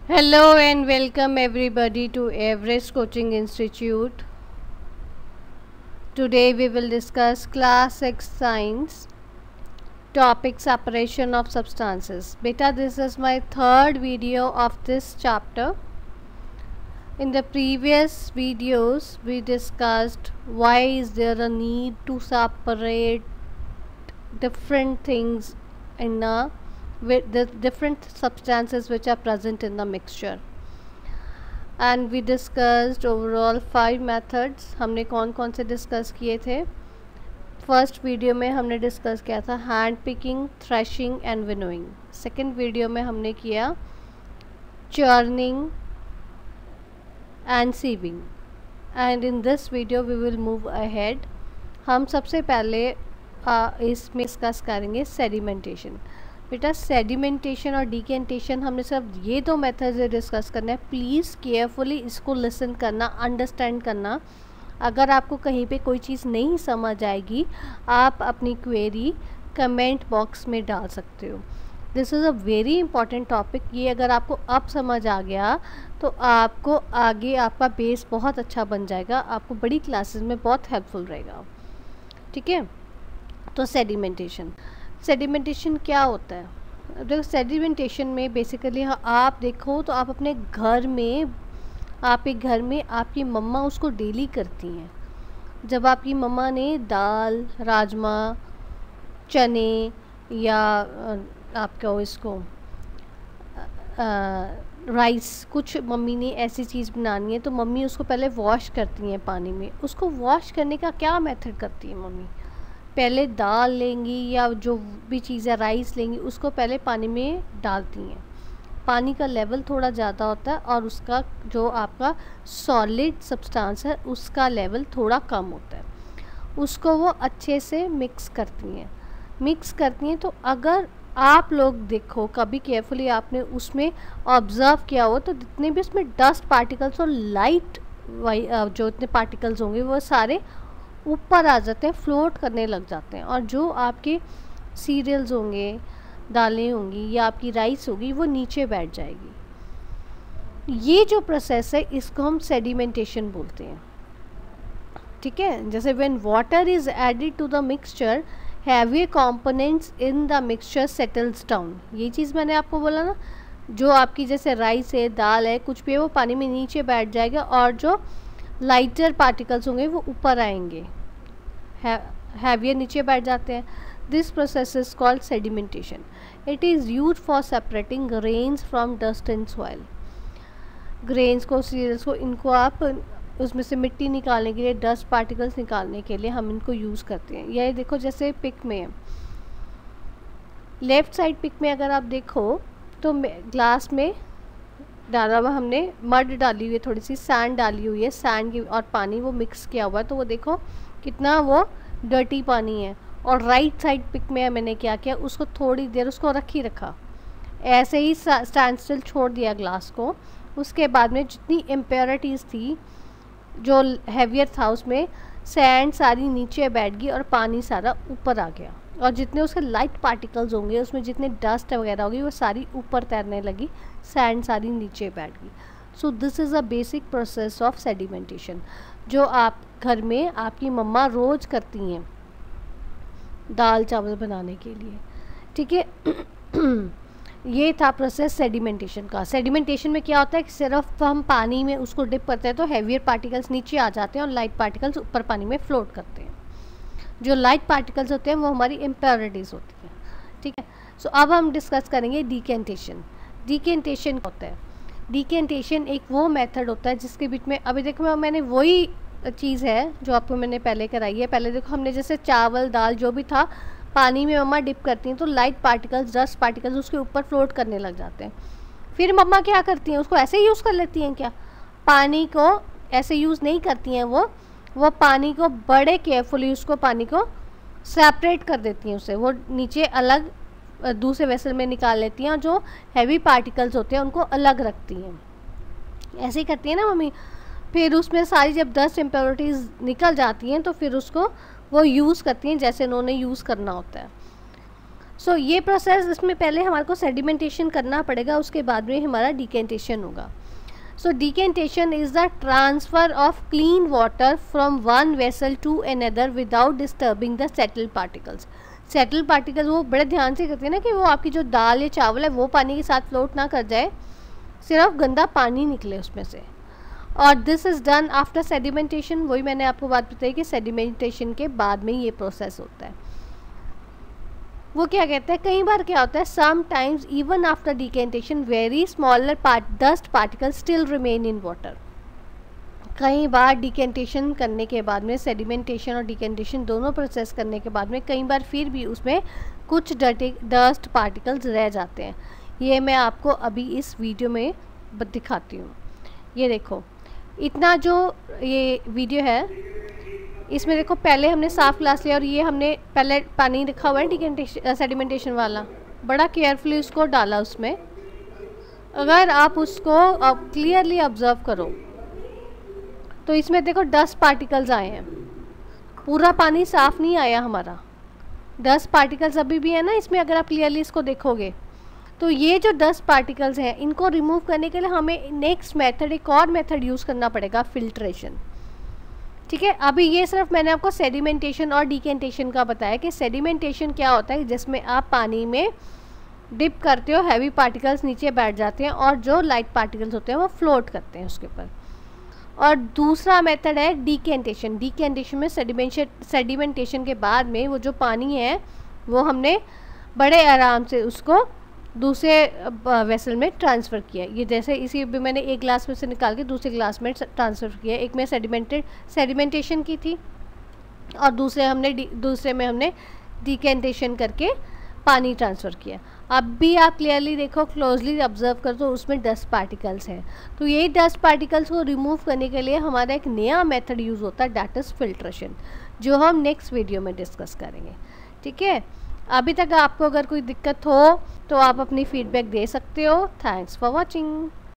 Hello and welcome everybody to Everest Coaching Institute. Today we will discuss Class 6 Science topic separation of substances. Beta, this is my third video of this chapter. In the previous videos we discussed why is there a need to separate different things in with the different substances which are present in the mixture, and we discussed overall 5 methods. हमने कौन कौन से discuss किए थे? First video में हमने discuss किया था hand picking, threshing and winnowing. Second video में हमने किया churning and sieving, and in this video we will move ahead. हम सबसे पहले इसमें डिस्कस करेंगे सेडिमेंटेशन. बेटा, सेडिमेंटेशन और डिकेंटेशन हमने सिर्फ ये दो मेथड्स डिस्कस करना है. प्लीज़ केयरफुली इसको लिसन करना, अंडरस्टैंड करना. अगर आपको कहीं पे कोई चीज़ नहीं समझ आएगी आप अपनी क्वेरी कमेंट बॉक्स में डाल सकते हो. This is a very important topic. ये अगर आपको अब समझ आ गया तो आपको आगे आपका बेस बहुत अच्छा बन जाएगा, आपको बड़ी क्लासेस में बहुत हेल्पफुल रहेगा. ठीक है, तो सेडिमेंटेशन क्या होता है? देखो, सेडिमेंटेशन में बेसिकली आप देखो तो आप अपने घर में, आप एक घर में आपकी मम्मा उसको डेली करती हैं. जब आपकी मम्मा ने दाल, राजमा, चने या आपका इसको राइस, कुछ मम्मी ने ऐसी चीज़ बनानी है तो मम्मी उसको पहले वॉश करती हैं पानी में. उसको वॉश करने का क्या मेथड करती है मम्मी? पहले दाल लेंगी या जो भी चीज़ है, राइस लेंगी, उसको पहले पानी में डालती हैं. पानी का लेवल थोड़ा ज़्यादा होता है और उसका जो आपका सॉलिड सब्सटेंस है उसका लेवल थोड़ा कम होता है. उसको वो अच्छे से मिक्स करती हैं. तो अगर आप लोग देखो कभी केयरफुली आपने उसमें ऑब्ज़र्व किया हो तो जितने भी उसमें डस्ट पार्टिकल्स और लाइट जो इतने पार्टिकल्स होंगे वो सारे ऊपर आ जाते हैं, फ्लोट करने लग जाते हैं. और जो आपके सीरियल्स होंगे, दालें होंगी या आपकी राइस होगी, वो नीचे बैठ जाएगी. ये जो प्रोसेस है इसको हम सेडिमेंटेशन बोलते हैं. ठीक है, जैसे when water is added to the mixture, heavier components in the mixture settles down. ये चीज़ मैंने आपको बोला ना, जो आपकी जैसे राइस है, दाल है, कुछ भी है, वो पानी में नीचे बैठ जाएगा और जो लाइटर पार्टिकल्स होंगे वो ऊपर आएंगे, हैवियर नीचे बैठ जाते हैं. This process is called sedimentation. It is used for separating grains from dust and soil. Grains को, सीरियल्स को, इनको आप उसमें से मिट्टी निकालने के लिए, डस्ट पार्टिकल्स निकालने के लिए हम इनको यूज़ करते हैं. ये देखो जैसे पिक में है, लेफ़्ट साइड पिक में अगर आप देखो तो ग्लास में डाला हुआ हमने मड डाली हुई है, थोड़ी सी सैंड डाली हुई है, सैंड की और पानी वो मिक्स किया हुआ है. तो वो देखो कितना वो डर्टी पानी है. और राइट साइड पिक में मैंने क्या किया, उसको थोड़ी देर उसको रखा, ऐसे ही स्टैंड स्टिल छोड़ दिया ग्लास को. उसके बाद में जितनी इम्प्योरिटीज़ थी, जो हैवियर था, उसमें सैंड सारी नीचे बैठ गई और पानी सारा ऊपर आ गया. और जितने उसके लाइट पार्टिकल्स होंगे, उसमें जितने डस्ट वगैरह होगी, वो सारी ऊपर तैरने लगी, सैंड सारी नीचे बैठ गई. So this is a basic process of sedimentation जो आप घर में आपकी मम्मा रोज़ करती हैं दाल चावल बनाने के लिए. ठीक है, ये था प्रोसेस सेडिमेंटेशन का. सेडिमेंटेशन में क्या होता है कि सिर्फ हम पानी में उसको डिप करते हैं तो हैवियर पार्टिकल्स नीचे आ जाते हैं और लाइट पार्टिकल्स ऊपर पानी में फ्लोट करते हैं. जो लाइट पार्टिकल्स होते हैं वो हमारी इम्प्योरिटीज़ होती हैं. ठीक है, सो अब हम डिस्कस करेंगे डिकेंटेशन. डिकेंटेशन क्या होता है? डिकेंटेशन एक वो मेथड होता है जिसके बीच में, अभी देखो मैंने वही चीज़ है जो आपको मैंने पहले कराई है. पहले देखो हमने जैसे चावल, दाल जो भी था, पानी में मम्मा डिप करती हैं तो लाइट पार्टिकल्स, डस्ट पार्टिकल्स उसके ऊपर फ्लोट करने लग जाते हैं. फिर मम्मा क्या करती हैं, उसको ऐसे यूज़ कर लेती हैं क्या? पानी को ऐसे यूज़ नहीं करती हैं वो पानी को बड़े केयरफुली उसको पानी को सेपरेट कर देती हैं. उसे वो नीचे अलग दूसरे वेसल में निकाल लेती हैं और जो हैवी पार्टिकल्स होते हैं उनको अलग रखती हैं. ऐसे ही करती है ना मम्मी. फिर उसमें सारी जब डस्ट इम्प्योरिटीज़ निकल जाती हैं तो फिर उसको वो यूज़ करती हैं जैसे उन्होंने यूज़ करना होता है. सो ये प्रोसेस, इसमें पहले हमारे को सेडिमेंटेशन करना पड़ेगा, उसके बाद में हमारा डिकेंटेशन होगा। So decantation is the transfer of clean water from one vessel to another without disturbing the settled particles. Settled particles वो बड़े ध्यान से करते हैं ना कि वो आपकी जो दाल या चावल है वो पानी के साथ फ्लोट ना कर जाए, सिर्फ गंदा पानी निकले उसमें से। और this is done after sedimentation. वही मैंने आपको बात बताई कि सेडिमेंटेशन के बाद में ये प्रोसेस होता है। वो क्या कहते हैं, कई बार क्या होता है, sometimes even after decantation very smaller dust particle still remain in water. कई बार डिकेंटेशन करने के बाद में, सेडिमेंटेशन और डिकेंटेशन दोनों प्रोसेस करने के बाद में कई बार फिर भी उसमें कुछ डस्ट पार्टिकल्स रह जाते हैं। ये मैं आपको अभी इस वीडियो में दिखाती हूँ। ये देखो, इतना जो ये वीडियो है इसमें देखो, पहले हमने साफ ग्लास लिया और ये हमने पहले पानी रखा हुआ है डिकेंटेशन सेडिमेंटेशन वाला, बड़ा केयरफुली उसको डाला उसमें। अगर आप उसको क्लियरली ऑब्जर्व करो तो इसमें देखो डस्ट पार्टिकल्स आए हैं, पूरा पानी साफ नहीं आया हमारा, डस्ट पार्टिकल्स अभी भी है ना इसमें। अगर आप क्लियरली इसको देखोगे तो ये जो डस्ट पार्टिकल्स हैं इनको रिमूव करने के लिए हमें नेक्स्ट मेथड, एक और मेथड यूज़ करना पड़ेगा, फिल्ट्रेशन। ठीक है, अभी ये सिर्फ मैंने आपको सेडिमेंटेशन और डिकेंटेशन का बताया कि सेडिमेंटेशन क्या होता है, जिसमें आप पानी में डिप करते हो, हैवी पार्टिकल्स नीचे बैठ जाते हैं और जो लाइट पार्टिकल्स होते हैं वो फ्लोट करते हैं उसके ऊपर। और दूसरा मेथड है डिकेंटेशन। डिकेंटेशन में सेडिमेंटेशन के बाद में वो जो पानी है वो हमने बड़े आराम से उसको दूसरे वेसल में ट्रांसफ़र किया। ये जैसे इसी भी मैंने एक ग्लास में से निकाल के दूसरे ग्लास में ट्रांसफ़र किया। एक में सेडिमेंटेशन की थी और दूसरे में हमने डिकेंटेशन करके पानी ट्रांसफ़र किया। अब भी आप क्लियरली देखो, क्लोजली ऑब्जर्व कर तो उसमें डस्ट पार्टिकल्स हैं। तो यही डस्ट पार्टिकल्स को रिमूव करने के लिए हमारा एक नया मेथड यूज़ होता है, दैट इज़ फिल्ट्रेशन, जो हम नेक्स्ट वीडियो में डिस्कस करेंगे। ठीक है, अभी तक आपको अगर कोई दिक्कत हो तो आप अपनी फीडबैक दे सकते हो। Thanks for watching.